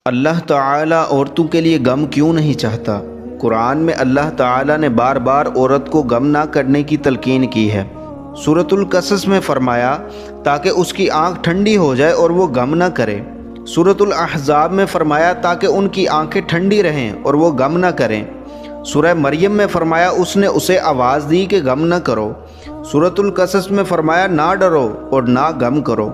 اللہ تعالیٰ عورتوں کے لیے غم کیوں نہیں چاہتا؟ قرآن میں اللہ تعالیٰ نے بار بار عورت کو غم نہ کرنے کی تلقین کی ہے۔ سورۃ القصص میں فرمایا تاکہ اس کی آنکھ ٹھنڈی ہو جائے اور وہ غم نہ کرے۔ سورۃ الاحزاب میں فرمایا تاکہ ان کی آنکھیں ٹھنڈی رہیں اور وہ غم نہ کریں۔ سورہ مریم میں فرمایا اس نے اسے آواز دی کہ غم نہ کرو۔ سورۃ القصص میں فرمایا نہ ڈرو اور نہ غم کرو۔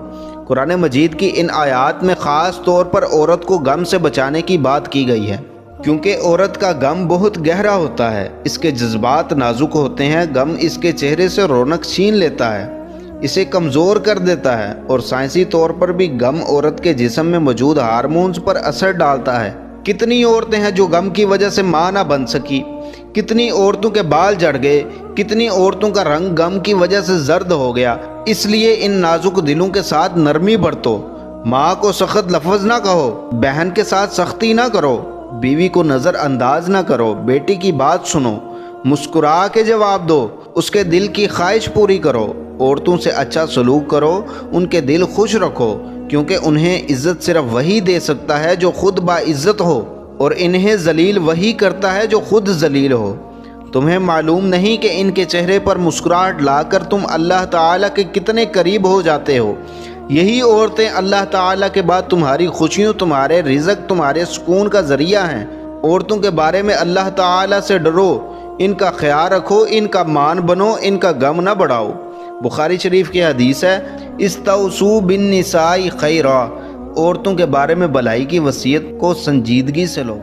قرآن مجید کی ان آیات میں خاص طور پر عورت کو غم سے بچانے کی بات کی گئی ہے، کیونکہ عورت کا غم بہت گہرا ہوتا ہے، اس کے جذبات نازک ہوتے ہیں۔ غم اس کے چہرے سے رونق چھین لیتا ہے، اسے کمزور کر دیتا ہے، اور سائنسی طور پر بھی غم عورت کے جسم میں موجود ہارمونز پر اثر ڈالتا ہے۔ کتنی عورتیں ہیں جو غم کی وجہ سے ماں نہ بن سکی، کتنی عورتوں کے بال جھڑ گئے، کتنی عورتوں کا رنگ غم کی وجہ سے زرد ہو گیا۔ اس لیے ان نازک دلوں کے ساتھ نرمی برتو، ماں کو سخت لفظ نہ کہو، بہن کے ساتھ سختی نہ کرو، بیوی کو نظر انداز نہ کرو، بیٹی کی بات سنو، مسکرا کے جواب دو، اس کے دل کی خواہش پوری کرو، عورتوں سے اچھا سلوک کرو، ان کے دل خوش رکھو، کیونکہ انہیں عزت صرف وہی دے سکتا ہے جو خود باعزت ہو، اور انہیں ذلیل وہی کرتا ہے جو خود ذلیل ہو۔ تمہیں معلوم نہیں کہ ان کے چہرے پر مسکراہٹ لا کر تم اللہ تعالیٰ کے کتنے قریب ہو جاتے ہو۔ یہی عورتیں اللہ تعالیٰ کے بعد تمہاری خوشیوں، تمہارے رزق، تمہارے سکون کا ذریعہ ہیں۔ عورتوں کے بارے میں اللہ تعالیٰ سے ڈرو، ان کا خیال رکھو، ان کا مان بنو، ان کا غم نہ بڑھاؤ۔ بخاری شریف کی حدیث ہے، استوصوا بالنساء خیرا، عورتوں کے بارے میں بھلائی کی وصیت کو سنجیدگی سے لو۔